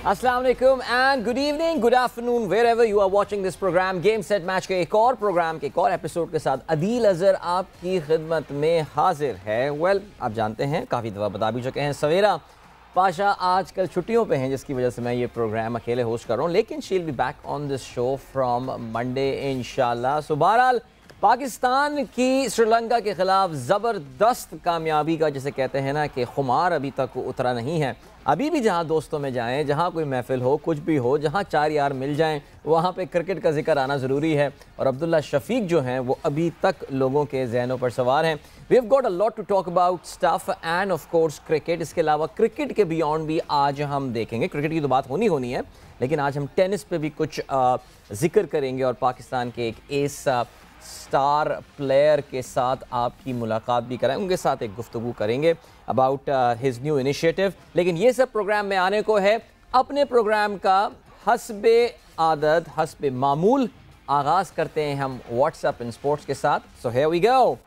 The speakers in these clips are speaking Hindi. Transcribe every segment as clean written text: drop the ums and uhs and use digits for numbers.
अस्सलाम वालेकुम and good evening, good afternoon, wherever you are watching this programme. Game set match के एक और प्रोग्राम के एक और एपिसोड के साथ अदील अजहर आपकी खिदमत में हाजिर है। आप जानते हैं, काफ़ी दफ़ा बता भी चुके हैं, सवेरा पाशा आजकल छुट्टियों पे हैं, जिसकी वजह से मैं ये प्रोग्राम अकेले होस्ट कर रहा हूँ, लेकिन she will be back on this show from Monday इंशाल्लाह। सो बहरहाल पाकिस्तान की श्रीलंका के ख़िलाफ़ ज़बरदस्त कामयाबी का, जिसे कहते हैं ना कि खुमार अभी तक उतरा नहीं है। अभी भी जहाँ दोस्तों में जाएं, जहाँ कोई महफिल हो, कुछ भी हो, जहाँ चार यार मिल जाएं, वहाँ पे क्रिकेट का जिक्र आना ज़रूरी है। और अब्दुल्ला शफीक जो हैं वो अभी तक लोगों के जहनों पर सवार हैं। We have got a lot to talk about stuff and of course cricket. इसके अलावा क्रिकेट के बियॉन्ड भी आज हम देखेंगे। क्रिकेट की तो बात होनी है, लेकिन आज हम टेनिस पे भी कुछ जिक्र करेंगे और पाकिस्तान के एक एस स्टार प्लेयर के साथ आपकी मुलाकात भी कराएंगे, उनके साथ एक गुफ्तगू करेंगे अबाउट हिज न्यू इनिशिएटिव। लेकिन ये सब प्रोग्राम में आने को है। अपने प्रोग्राम का हस्बे आदत, हस्बे मामूल आगाज़ करते हैं हम व्हाट्सएप इन स्पोर्ट्स के साथ। So here we go.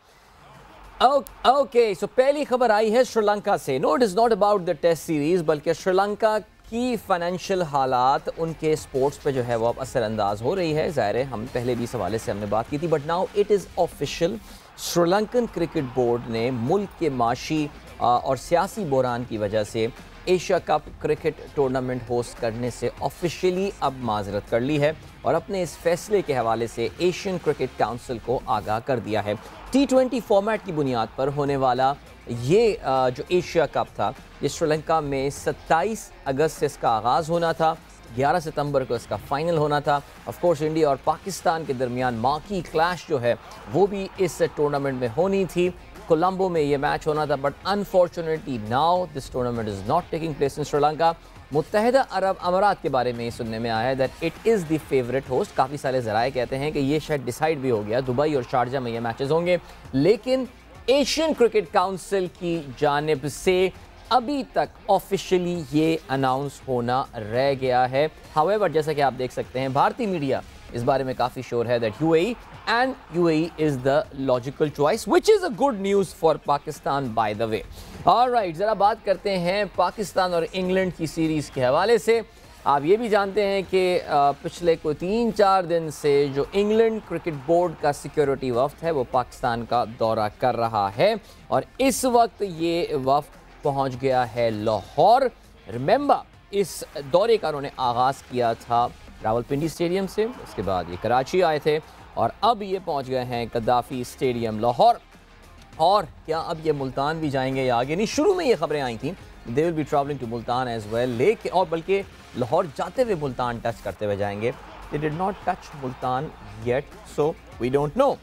Okay, so पहली खबर आई है श्रीलंका से। No, it is not about the test series, बल्कि श्रीलंका की फाइनेंशियल हालात उनके स्पोर्ट्स पे जो है वो अब असरअंदाज हो रही है। ज़ाहिर है, हम पहले भी इस हवाले से हमने बात की थी, but now it is official. Sri Lankan cricket board ने मुल्क के माशी और सियासी बहरान की वजह से Asia cup cricket tournament host करने से ऑफिशियली अब माजरत कर ली है और अपने इस फैसले के हवाले से एशियन क्रिकेट काउंसिल को आगाह कर दिया है। T20 फॉर्मेट की बुनियाद पर होने वाला ये जो एशिया कप था, ये श्रीलंका में 27 अगस्त से इसका आगाज़ होना था, 11 सितंबर को इसका फाइनल होना था। ऑफ कोर्स इंडिया और पाकिस्तान के दरमियान मार्की क्लैश जो है वो भी इस टूर्नामेंट में होनी थी। कोलंबो में ये मैच होना था, but unfortunately now this tournament is not taking place in Sri Lanka. मुत्तहिदा अरब अमारात के बारे में ये सुनने में आया है that it is the favourite host. काफ़ी सारे ज़राए कहते हैं कि ये शायद डिसाइड भी हो गया, दुबई और शारजा में ये मैचेस होंगे, लेकिन एशियन क्रिकेट काउंसिल की जानिब से अभी तक ऑफिशियली ये अनाउंस होना रह गया है। हाउएवर, जैसा कि आप देख सकते हैं, भारतीय मीडिया इस बारे में काफ़ी श्योर है that UAE is the logical choice, which is a good news for Pakistan by the way. Alright, ज़रा बात करते हैं पाकिस्तान और इंग्लैंड की सीरीज़ के हवाले से। आप ये भी जानते हैं कि पिछले कोई 3-4 दिन से जो इंग्लैंड क्रिकेट बोर्ड का सिक्योरिटी वफ्द है वो पाकिस्तान का दौरा कर रहा है और इस वक्त ये वफ्द पहुंच गया है लाहौर। रिमेंबर, इस दौरे का उन्होंने आगाज़ किया था रावलपिंडी स्टेडियम से, उसके बाद ये कराची आए थे और अब ये पहुंच गए हैं गद्दाफी स्टेडियम लाहौर। और क्या अब ये मुल्तान भी जाएंगे या आगे नहीं? शुरू में ये खबरें आई थी they will be travelling to Multan as well, लेकिन और बल्कि लाहौर जाते हुए मुल्तान टच करते हुए जाएंगे। They did not touch Multan yet, so we don't know.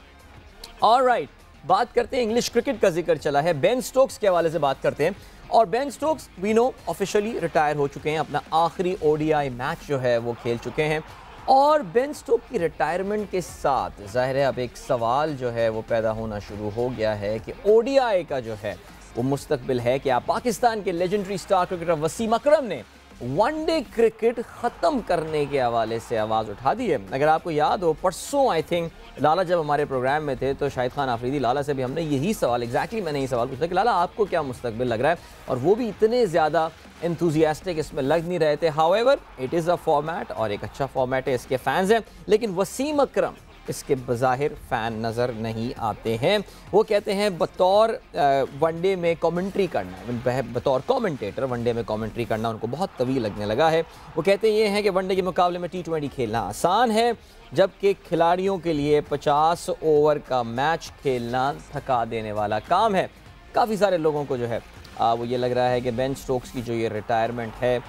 Alright, बात करते हैं, इंग्लिश क्रिकेट का जिक्र चला है, बेन स्टोक्स के हवाले से बात करते हैं। और Ben Stokes we know officially retire हो चुके हैं, अपना आखिरी ODI मैच जो है वो खेल चुके हैं। और बेन स्टोक की रिटायरमेंट के साथ ज़ाहिर है अब एक सवाल जो है वो पैदा होना शुरू हो गया है कि ODI का जो है वो मुस्तकबिल है। क्या पाकिस्तान के लेजेंडरी स्टार क्रिकेटर वसीम अकरम ने वनडे क्रिकेट ख़त्म करने के हवाले से आवाज़ उठा दी है? अगर आपको याद हो, परसों आई थिंक लाला जब हमारे प्रोग्राम में थे तो शाहिद खान आफरीदी लाला से भी हमने यही सवाल, मैंने यही सवाल पूछा कि लाला आपको क्या मुस्तकबिल लग रहा है, और वो भी इतने ज़्यादा एंथुजियास्टिक इसमें लग नहीं रहे थे। However, it is a format और एक अच्छा फॉर्मेट है, इसके फैंस हैं, लेकिन वसीम अकरम इसके बज़ाहिर फ़ैन नज़र नहीं आते हैं। वो कहते हैं बतौर वनडे में कमेंट्री करना, बतौर कमेंटेटर वनडे में कमेंट्री करना उनको बहुत तवील लगने लगा है। वो कहते ये हैं कि वनडे के मुकाबले में T20 खेलना आसान है, जबकि खिलाड़ियों के लिए 50 ओवर का मैच खेलना थका देने वाला काम है। काफ़ी सारे लोगों को जो है वो ये लग रहा है कि बेन स्टोक्स की जो ये रिटायरमेंट है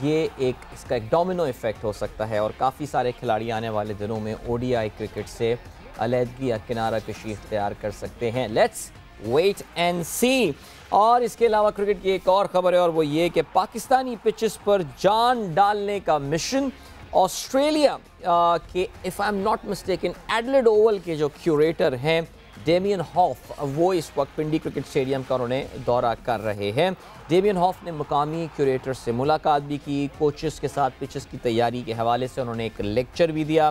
ये इसका एक डोमिनो इफ़ेक्ट हो सकता है और काफ़ी सारे खिलाड़ी आने वाले दिनों में ODI क्रिकेट से अलहदगी या किनारा कशी इख्तियार कर सकते हैं। लेट्स वेट एंड सी। और इसके अलावा क्रिकेट की एक और खबर है और वो ये कि पाकिस्तानी पिचेस पर जान डालने का मिशन ऑस्ट्रेलिया के, if I am not mistaken, Adelaide Oval के जो क्यूरेटर हैं डेमियन हॉफ, वो इस वक्त पिंडी क्रिकेट स्टेडियम का उन्होंने दौरा कर रहे हैं। डेमियन हॉफ ने मुकामी क्यूरेटर से मुलाकात भी की, कोचेस के साथ पिचेस की तैयारी के हवाले से उन्होंने एक लेक्चर भी दिया।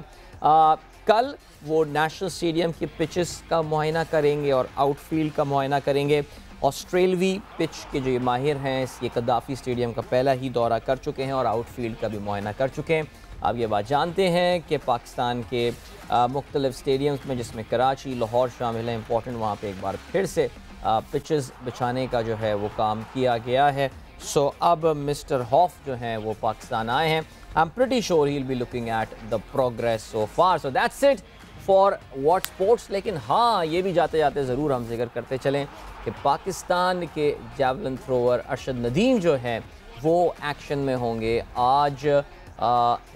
कल वो नेशनल स्टेडियम की पिचेस का मुआयना करेंगे और आउटफील्ड का मुआयना करेंगे। ऑस्ट्रेलवी पिच के जो ये माहिर हैं, ये कद्दाफ़ी स्टेडियम का पहला ही दौरा कर चुके हैं और आउटफील्ड का भी मुआयना कर चुके हैं। अब ये बात जानते हैं कि पाकिस्तान के मुख्तलिफ स्टेडियम्स में, जिसमें कराची, लाहौर शामिल है, इंपॉर्टेंट, वहाँ पे एक बार फिर से पिचेस बिछाने का जो है वो काम किया गया है। सो अब मिस्टर हॉफ जो हैं वो पाकिस्तान आए हैं। I am pretty sure he will be looking at the progress so far. So that's it for what sports. लेकिन हाँ, ये भी जाते जाते ज़रूर हम जिक्र करते चलें कि पाकिस्तान के जैवलिन थ्रोअर अरशद नदीम जो हैं वो एक्शन में होंगे आज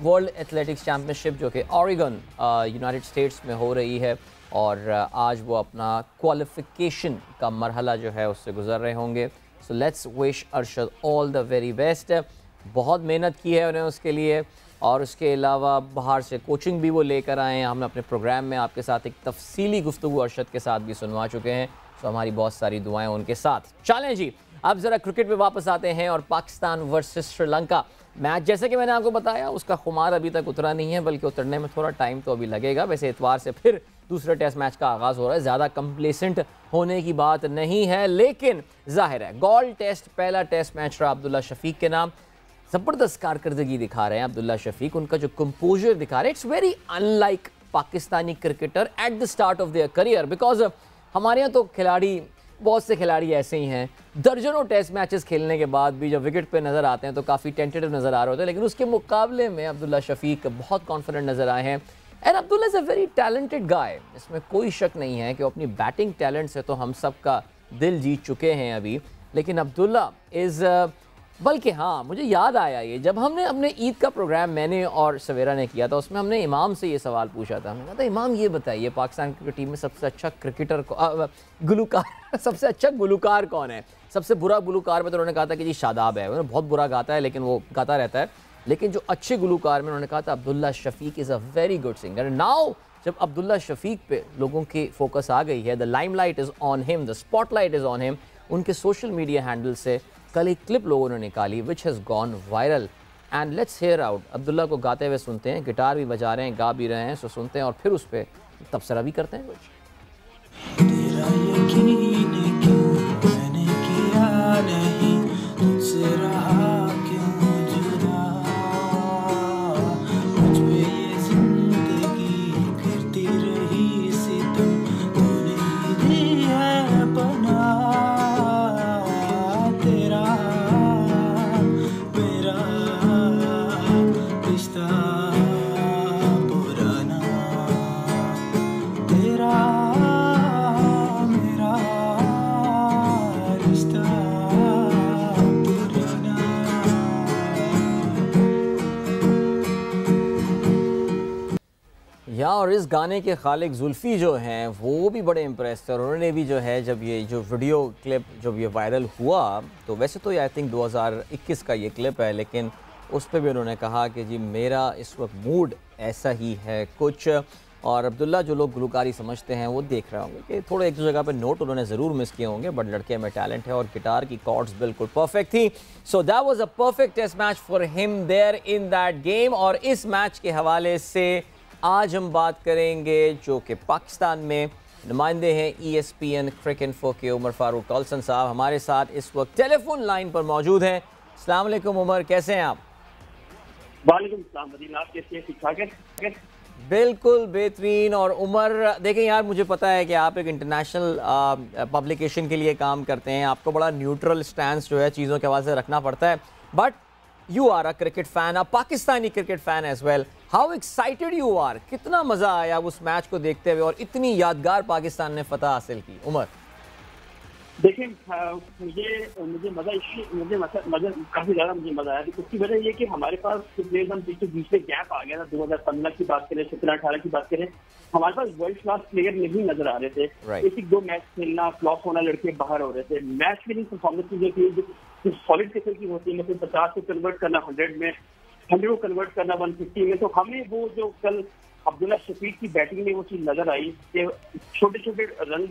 वर्ल्ड एथलेटिक्स चैम्पियनशिप जो कि ओरेगन यूनाइटेड स्टेट्स में हो रही है, और आज वो अपना क्वालिफिकेशन का मरहला जो है उससे गुजर रहे होंगे। So let's wish Arshad all the very best. बहुत मेहनत की है उन्हें उसके लिए, और उसके अलावा बाहर से कोचिंग भी वो लेकर आए हैं। हमने अपने प्रोग्राम में आपके साथ एक तफसीली गुफ्तगू अरशद के साथ भी सुनवा चुके हैं। सो हमारी बहुत सारी दुआएं उनके साथ। चलें जी, अब ज़रा क्रिकेट पे वापस आते हैं और पाकिस्तान वर्सेस श्रीलंका मैच, जैसे कि मैंने आपको बताया, उसका खुमार अभी तक उतरा नहीं है, बल्कि उतरने में थोड़ा टाइम तो अभी लगेगा। वैसे इतवार से फिर दूसरे टेस्ट मैच का आगाज़ हो रहा है, ज़्यादा कंप्लेसेंट होने की बात नहीं है, लेकिन जाहिर है गोल्ड टेस्ट, पहला टेस्ट मैच रहा अब्दुल्ला शफीक के नाम। ज़बरदस्त कारकर्दगी दिखा रहे हैं अब्दुल्ला शफीक, उनका जो कंपोजर दिखा रहे हैं, it's very unlike Pakistani cricketer at the start of their career. Because हमारे यहाँ तो खिलाड़ी, बहुत से खिलाड़ी ऐसे ही हैं, दर्जनों टेस्ट मैचेस खेलने के बाद भी जब विकेट पे नज़र आते हैं तो काफ़ी टेंटेटिव नज़र आ रहे होते हैं, लेकिन उसके मुकाबले में अब्दुल्ला शफीक बहुत कॉन्फिडेंट नज़र आए हैं। And Abdullah is a very talented guy, इसमें कोई शक नहीं है कि वो अपनी बैटिंग टैलेंट से तो हम सब का दिल जीत चुके हैं अभी। लेकिन अब्दुल्ला इज़ बल्कि हाँ, मुझे याद आया ये, जब हमने अपने ईद का प्रोग्राम मैंने और सवेरा ने किया था, उसमें हमने इमाम से ये सवाल पूछा था। हमने कहा था, इमाम ये बताइए पाकिस्तान क्रिकेट टीम में सबसे अच्छा क्रिकेटर गुलूकार सबसे अच्छा गुलूकार कौन है? सबसे बुरा गुलूकार में तो उन्होंने कहा था कि जी शादाब है, बहुत बुरा गाता है लेकिन वो गाता रहता है। लेकिन जो अच्छे गुलूकार में उन्होंने कहा था Abdullah Shafique is a very good singer. Now जब अब्दुल्ला शफीक पे लोगों की फोकस आ गई है, the limelight is on him, the spotlight is on him, उनके सोशल मीडिया हैंडल से कल एक क्लिप लोगों ने निकाली which has gone viral, and let's hear out. Abdullah को गाते हुए सुनते हैं, गिटार भी बजा रहे हैं, गा भी रहे हैं, सो सुनते हैं और फिर उस पर तबसरा भी करते हैं कुछ। तेरा यकीन क्यों मैंने किया नहीं, तुझसे रहा क्यों जुदा, मुझ पे ये जिंदगी करती रही सितम, तूने ही दी है पनाह, और इस गाने के खालिक जुल्फ़ी जो हैं वो भी बड़े इम्प्रेस थे, और उन्होंने भी जो है, जब ये जो वीडियो क्लिप जब ये वायरल हुआ, तो वैसे तो आई थिंक 2021 का ये क्लिप है, लेकिन उस पर भी उन्होंने कहा कि जी मेरा इस वक्त मूड ऐसा ही है कुछ। और अब्दुल्ला जो लोग गुलकारी समझते हैं वो देख रहे होंगे कि थोड़े एक दो जगह पे नोट उन्होंने ज़रूर मिस किए होंगे, बट लड़के में टैलेंट है और गिटार की कॉर्ड्स बिल्कुल परफेक्ट थी। So that was a perfect test match for him there in that game. और इस मैच के हवाले से आज हम बात करेंगे जो कि पाकिस्तान में नुमाइंदे हैं ESPN क्रिक इन्फो के उमर फारूक कौलसन साहब हमारे साथ इस वक्त टेलीफोन लाइन पर मौजूद हैं। अस्सलाम वालेकुम उमर, कैसे हैं आप? वालेकुम सलाम मदीना, आप कैसे हैं? ठीक ठाक है? बिल्कुल बेहतरीन। और उमर देखें यार, मुझे पता है कि आप एक इंटरनेशनल पब्लिकेशन के लिए काम करते हैं, आपको बड़ा न्यूट्रल स्टैंस जो है चीज़ों के हवाले से रखना पड़ता है, but you are a cricket fan, a Pakistani cricket fan as well. How excited you are, कितना मज़ा आया उस मैच को देखते हुए और इतनी यादगार पाकिस्तान ने फतह हासिल की? उमर देखिए, मुझे मज़ा इसलिए मज़ा काफ़ी ज़्यादा मुझे मज़ा आया। उसकी वजह ये कि हमारे पास प्लेयर्स हम पीछे बीच में गैप आ गया था। 2015 की बात करें, 17-18 की बात करें, हमारे पास वर्ल्ड क्लास प्लेयर नहीं नजर आ रहे थे। एक एक दो मैच खेलना, फ्लॉप होना, लड़के बाहर हो रहे थे। मैच विनिंग परफॉर्मेंस जो थी, जो सॉलिड किस्म की होती है, मतलब 50 को कन्वर्ट करना 100 में, 100 को कन्वर्ट करना 150 में, तो हमें वो जो कल अब्दुल्ला शफीक की बैटिंग में वो चीज़ नजर आई कि छोटे छोटे रन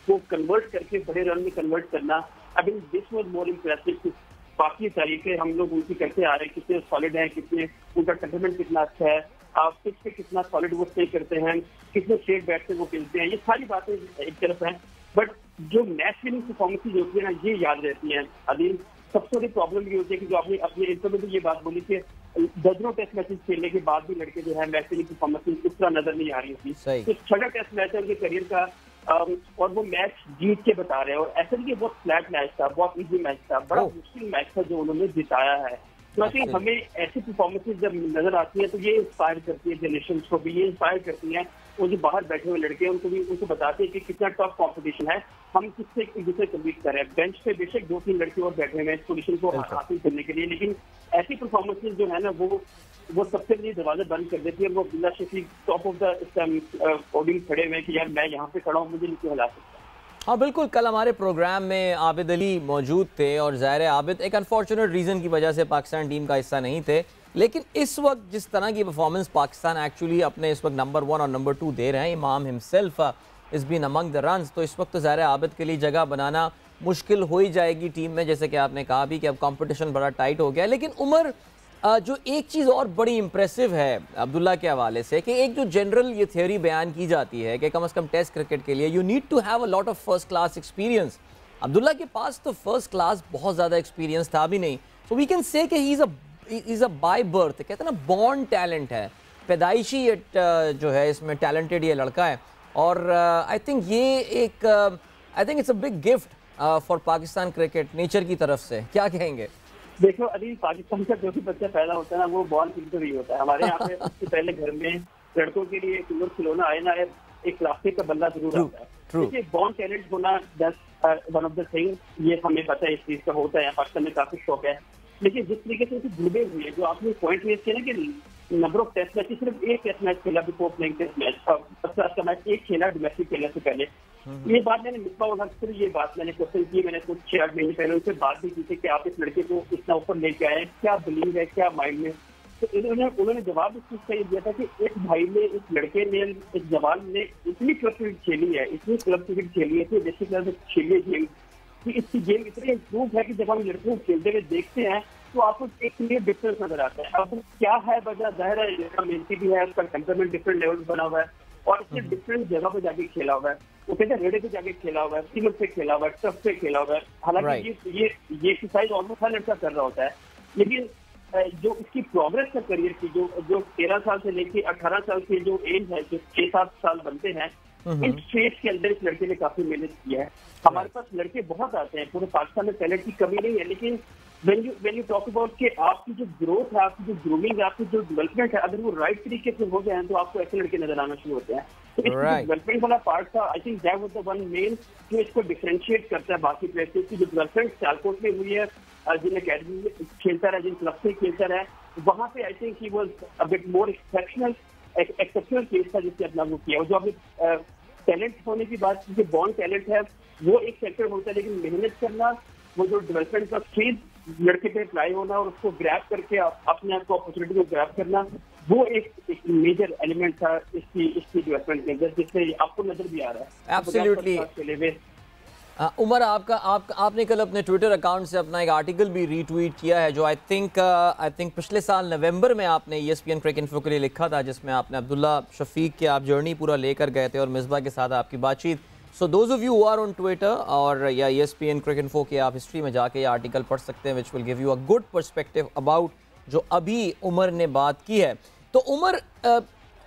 को कन्वर्ट करके बड़े रन में कन्वर्ट करना। I mean this was more impressive. बाकी तारीफें हम लोग उनकी करते आ रहे हैं, कितने सॉलिड हैं, कितने उनका टेम्परामेंट कितना अच्छा है, पिच पे कितना सॉलिड वो स्टे करते हैं, कितने स्ट्रेट बैट से वो खेलते हैं, ये सारी बातें एक तरफ हैं। बट जो मैच विनिंग परफॉर्मेंसेज होती है ना, ये याद रहती है। अदील, सबसे बड़ी प्रॉब्लम ये होती है कि जो आपने अपने इंटरव्यू में ये बात बोली कि दर्जनों टेस्ट मैचेस खेलने के बाद भी लड़के जो है मैच विनिंग परफॉर्मेंस उस तरह नजर नहीं आ रही होती। तो 6 टेस्ट मैच है उनके करियर का, और वो मैच जीत के बता रहे हैं। और ऐसा नहीं कि बहुत फ्लैट मैच था, बहुत इजी मैच था, बड़ा मुश्किल मैच था जो उन्होंने जिताया है। तो आई थिंक हमें ऐसी परफॉर्मेंसेज जब नजर आती है तो ये इंस्पायर करती है जनरेशन को भी, ये इंस्पायर करती है वो जो बाहर बैठे हुए लड़के हैं उनको भी, उनको बताते हैं कि कितना टफ कंपटीशन है, हम किससे एक दूसरे कम्पीट कर रहे हैं। बेंच पे बेशक 2-3 लड़के और बैठे हुए हैं इस पोजीशन को हासिल करने के लिए, लेकिन ऐसी परफॉर्मेंसेज जो है ना वो सबसे लिए दरवाजे बंद कर देती है। वो Abdullah Shafique top of the podium खड़े हुए कि यार मैं यहाँ पे खड़ा हूँ, मुझे नहीं हिला सकता। हाँ बिल्कुल, कल हमारे प्रोग्राम में आबिद अली मौजूद थे और ज़ाहिर है आबिद एक अनफॉर्चुनेट रीज़न की वजह से पाकिस्तान टीम का हिस्सा नहीं थे, लेकिन इस वक्त जिस तरह की परफॉर्मेंस पाकिस्तान एक्चुअली अपने इस वक्त नंबर 1 और नंबर 2 दे रहे हैं, Imam himself is been among the runs, तो इस वक्त तो ज़ाहिर है आबिद के लिए जगह बनाना मुश्किल हो ही जाएगी टीम में, जैसे कि आपने कहा भी कि अब कंपटीशन बड़ा टाइट हो गया। लेकिन उमर, जो एक चीज़ और बड़ी इंप्रेसिव है अब्दुल्ला के हवाले से, कि एक जो जनरल ये थ्योरी बयान की जाती है कि कम से कम टेस्ट क्रिकेट के लिए you need to have a lot of first class experience. Abdullah के पास तो फर्स्ट क्लास बहुत ज़्यादा एक्सपीरियंस था भी नहीं, सो वी कैन से कि he is a by birth, कहते हैं ना बॉर्न टैलेंट है, पैदाइशी जो है इसमें टैलेंटेड ये लड़का है। और आई थिंक ये एक I think it's a big gift for Pakistan cricket nature की तरफ से, क्या कहेंगे? देखो अभी पाकिस्तान का जो भी बच्चा पैदा होता है ना वो बॉर्न क्रिकेटर ही होता है। हमारे यहाँ पे उससे पहले घर में लड़कों के लिए एक खिलौना आए ना, एक प्लास्टिक का बल्ला जरूर आता है। देखिए बॉर्न टैलेंट होना that's one of the thing, ये हमें पता है इस चीज का होता है, पाकिस्तान में काफी शौक है। लेकिन जिस तरीके से जुड़े हुए जो आपने पॉइंट रेज किया ना कि नंबर ऑफ टेस्ट मैच, सिर्फ एक टेस्ट मैच खेला before playing test match, first का मैच एक खेला डोमेस्टिक खेलने से पहले। ये बात मैंने मिसबा और हक ये बात मैंने क्वेश्चन की, मैंने कुछ 6-8 महीने पहले उनसे बात भी की थी कि आप इस लड़के को इतना ऊपर लेके आए, क्या बिलीव है, क्या माइंड में। तो उन्होंने जवाब इस चीज का ये दिया था कि एक भाई ने, इस लड़के ने, इस जवान ने इतनी क्लब क्रिकेट खेली है, इतनी क्लब क्रिकेट खेली है, इतनी बेसिक क्लब खेली है गेम कि इसकी गेम इतनी इम्प्रूव है कि जब हम लड़कों को खेलते हुए देखते हैं तो आपको एक क्लियर डिफरेंस नजर आता है। अब क्या है वजह, जाहिर है इसका मेंटी भी है, उसका टेम्परामेंट डिफरेंट लेवल बना हुआ है और इसने डिफरेंट जगह पे जाके खेला हुआ है। वो कहते हैं रेडे पे जाके खेला हुआ है, सीमेंट पे खेला हुआ है, टफ पे खेला हुआ है। हालांकि ये एक्सरसाइज ऑलमोस्ट हर लड़का कर रहा होता है, लेकिन जो इसकी प्रोग्रेस है करियर की, जो 13 साल से लेकर 18 साल की जो एज है, जो 6-7 साल बनते हैं, इस फेज के अंदर इस लड़के ने काफी मेहनत की है। हमारे पास लड़के बहुत आते हैं, पूरे पाकिस्तान में टैलेंट की कमी नहीं है, लेकिन when you talk about कि आपकी जो ग्रोथ है, आपकी जो ग्रूमिंग है, आपकी जो डेवलपमेंट है, अगर वो राइट तरीके से हो जाए तो आपको ऐसे लड़के नजर आना शुरू होते हैं। तो इसकी डेवलपमेंट वाला पार्ट था, I think that was the one main जो इसको डिफरेंशिएट करता है बाकी प्लेयर्स की। जो डेवलपमेंट सियालकोट में हुई है, जिन अकेडमी में खेलता रहा, जिन क्लब से खेलता रहा, वहाँ पे I think he was a bit more exceptional case था जिससे अपना वो किया। जो आपने टैलेंट होने की बात की, बॉर्न टैलेंट है वो एक सेक्टर होता है, लेकिन मेहनत करना, वो जो डेवलपमेंट का स्टेज लड़के पे अप्लाई होना और उसको ग्रैब करके अपने आप को अपॉर्चुनिटी को ग्रैब करना, वो एक मेजर एलिमेंट था इसकी डेवलपमेंट के अंदर, जिससे आपको नजर भी आ रहा है। एब्सोल्युटली। उमर, आपने कल अपने ट्विटर अकाउंट से अपना एक आर्टिकल भी रीट्वीट किया है जो आई थिंक पिछले साल नवंबर में आपने ESPN क्रिकेट इन्फो के लिए लिखा था, जिसमें आपने अब्दुल्ला शफीक के आप जर्नी पूरा लेकर गए थे और मिसबा के साथ आपकी बातचीत। So those of you are on Twitter और या ESPN क्रिकेट इन्फो के आप हिस्ट्री में जाके ये आर्टिकल पढ़ सकते हैं, which will give you a good perspective about जो अभी उमर ने बात की है। तो उमर,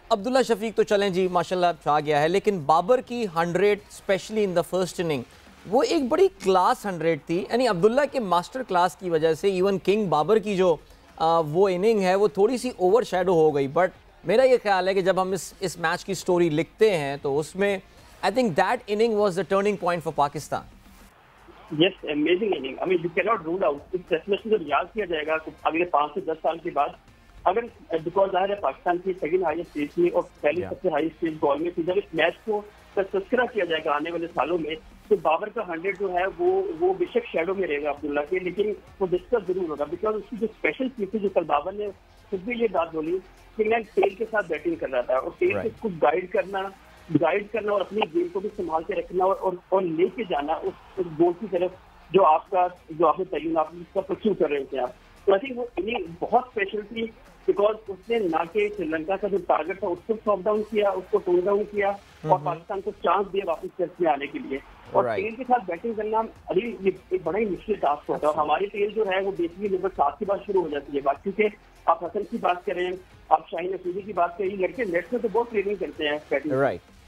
अब्दुल्ला शफीक तो चलें जी माशाल्लाह छा गया है, लेकिन बाबर की 100 specially in the first inning वो एक बड़ी क्लास 100 थी, यानी अब्दुल्ला के मास्टर क्लास की वजह से इवन किंग बाबर की जो वो इनिंग है वो थोड़ी सी ओवर शैडो हो गई। बट मेरा ये ख्याल है कि जब हम इस मैच की स्टोरी लिखते हैं तो उसमें I think that inning was the turning point for Pakistan. Yes, amazing inning. I mean you can not rule out, इस टेस्ट मैच में जब याद किया जाएगा अगले 5 से 10 साल के बाद, अगर बिकॉज जाहिर है पाकिस्तान की सेकंड हाईएस्ट स्टेज थी और पहली सबसे हाईएस्ट स्टेज बॉल में थी, जब इस मैच को तस्करा किया जाएगा आने वाले सालों में, तो बाबर का 100 जो है वो बेशक शेडो में रहेगा अब्दुल्ला के, लेकिन वो डिस्कस जरूर होगा, बिकॉज उसकी जो स्पेशल चीज थी, जो कल बाबर ने खुद भी ये बात बोली कि मैं टेल के साथ बैटिंग कर रहा था और टेल को खुद गाइड करना और अपनी गेम को भी संभाल के रखना और लेके जाना उस गोल की तरफ जो आपने तयन आप उसका परस्यू कर रहे थे आप। तो आई थिंक वो इनिंग बहुत स्पेशल थी। बिकॉज उसने ना कि श्रीलंका का जो टारगेट था उसको स्टॉप डाउन किया, उसको टोन डाउन किया और पाकिस्तान को चांस दिया वापस टेस्ट में आने के लिए। और टेल के साथ बैटिंग करना अभी एक बड़ा ही मुश्किल टास्क होता है। हमारी टेल जो है वो बेसिकली नंबर 7 के बाद शुरू हो जाती है बात, क्योंकि आप हसन की बात करें, आप शाहीन अफरीदी की बात करें, लड़के नेट में तो बहुत ट्रेनिंग करते हैं बैटिंग,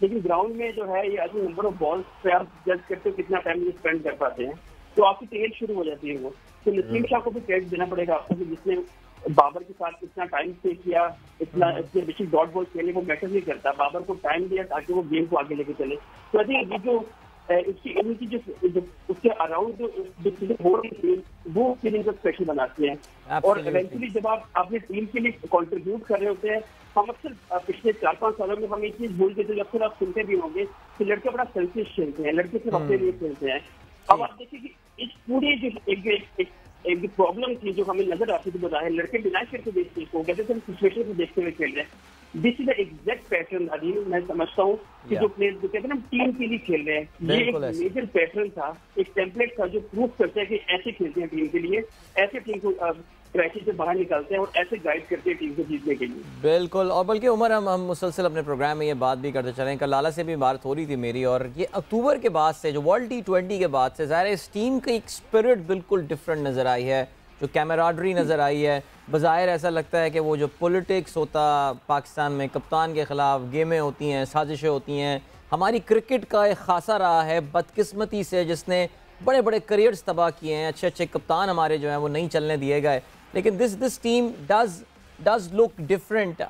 लेकिन ग्राउंड में जो है ये आज नंबर ऑफ बॉल्स पे आप जज करते हो कितना टाइम ये स्पेंड कर पाते हैं, तो आपकी टेल शुरू हो जाती है वो। तो नसीम शाह को भी क्रेडिट देना पड़ेगा आपको कि जिसने बाबर के साथ इतना टाइम स्टे किया, इतना इतने बेसिक डॉट बॉल खेले, वो मैटर नहीं करता, बाबर को टाइम दिया ताकि वो गेम को आगे लेके चले। तो आई थिंक ये जो इसकी इनकी जो उसके अराउंड जो चीजें हो रही थी वो फीलिंग को स्पेशल बनाती हैं। और इवेंचुअली जब आप अपनी टीम के लिए कंट्रीब्यूट कर रहे होते हैं, हम अक्सर पिछले 4-5 सालों में हम एक चीज भूल गए थे, अक्सर आप सुनते भी होंगे कि लड़के बड़ा सेल्फिश खेलते हैं, लड़के सिर्फ अपने लिए खेलते हैं। अब आप देखिए कि इस पूरी जो एक प्रॉब्लम थी जो हमें नजर आती थी, बताया लड़के डिनाई करके देखते हैं, कहते थे सिचुएशन को देखते हुए खेल रहे हैं। This is the exact pattern Adeel, मैं समझता हूँ कि जो प्लेयर जो कहते हैं ना टीम के लिए खेल रहे हैं, ये एक मेजर पैटर्न था, एक टेम्पलेट था जो प्रूव करता है कि ऐसे खेलते हैं टीम के लिए, ऐसे टीम को क्रैशेज से बाहर निकालते हैं और ऐसे गाइड करते हैं टीम को जीतने के लिए। बिल्कुल। और बल्कि उमर हम मुसलसल अपने प्रोग्राम में ये बात भी करते चले, कल लाला से भी बात हो रही थी मेरी, और ये अक्टूबर के बाद से जो वर्ल्ड T20 के बाद से ज़ाहिर इस टीम की एक स्पिरिट बिल्कुल डिफरेंट नज़र आई है, जो कैमराडरी नज़र आई है। बज़ाहिर ऐसा लगता है कि वो जो पॉलिटिक्स होता पाकिस्तान में, कप्तान के ख़िलाफ़ गेमें होती हैं, साजिशें होती हैं, हमारी क्रिकेट का एक खासा रहा है बदकिस्मती से, जिसने बड़े बड़े करियर्स तबाह किए हैं, अच्छे अच्छे कप्तान हमारे जो हैं वो नहीं चलने दिए गए। लेकिन this team does look different.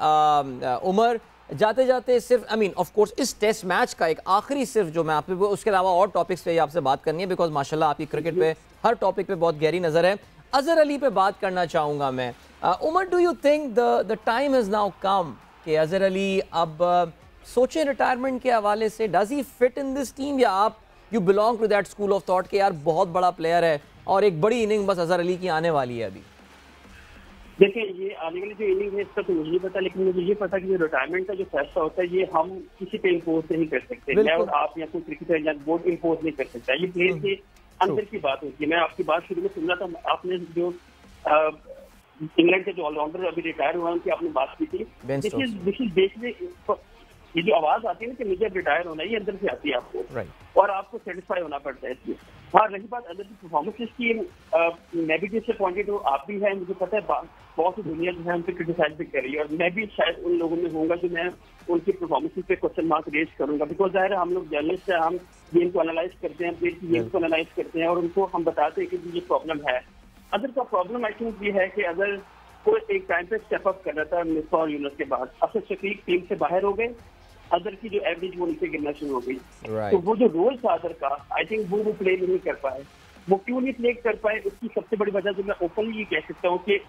Umar, जाते जाते सिर्फ ऑफ कोर्स इस टेस्ट मैच का एक आखिरी सिर्फ जो मैं आप पे, उसके अलावा और टॉपिक्स पे आपसे बात करनी है, बिकॉज माशाल्लाह आपकी क्रिकेट पे हर टॉपिक पे बहुत गहरी नज़र है। अजहर अली पे बात करना चाहूँगा मैं। Umar, do you think the time has now come कि अजहर अली अब सोचें रिटायरमेंट के हवाले से? Does he fit in this team, या आप you belong to that school of thought कि यार बहुत बड़ा प्लेयर है और एक बड़ी इनिंग बस अजहर अली की आने वाली है अभी? देखिए, ये आने वाली जो इनिंग है इसका तो मुझे नहीं पता, लेकिन मुझे ये पता कि रिटायरमेंट का जो फैसला होता है ये हम किसी पे इम्पोज नहीं कर सकते। मैं और आप या कोई क्रिकेटर या बोर्ड इम्पोज नहीं कर सकता, ये प्लेयर के अंदर की बात होती है। मैं आपकी बात शुरू में सुन रहा था, आपने जो इंग्लैंड के जो ऑलराउंडर अभी रिटायर हुआ उनकी आपने बात की थी। देखिए ये जो आवाज आती है ना कि मुझे अब रिटायर होना है, ये अंदर से आती है आपको, और आपको सेटिस्फाई होना पड़ता है इसलिए। हाँ, रही बात अंदर की परफॉर्मेंस की, मैं भी डिसअपॉइंटेड हूँ, आप भी है, मुझे पता है बहुत सी दुनिया जो है उन पर क्रिटिसाइज भी कर रही है, और मैं भी शायद उन लोगों में होऊंगा जो मैं उनकी परफॉर्मेंस पे क्वेश्चन मार्क रेज करूंगा, बिकॉज ज़ाहिर है हम लोग जर्नलिस्ट है, हम गेम को एनालाइज करते हैं, प्लेयर की गेम को एनालाइज करते हैं और उनको हम बताते हैं कि ये प्रॉब्लम है। अदर का प्रॉब्लम आई थिंक ये है कि अगर कोई एक टाइम पे स्टेप अप कर रहा था मिसबा और यूनुस के बाद, अफसर शफीक टीम से बाहर हो गए, अदर की जो एवरेज वो नीचे गिरना शुरू हो गई। तो वो जो रोल था अदर का, आई थिंक वो प्ले नहीं कर पाए। वो क्यों नहीं प्ले कर पाए, उसकी सबसे बड़ी वजह जो मैं ओपनली ये कह सकता हूँ कि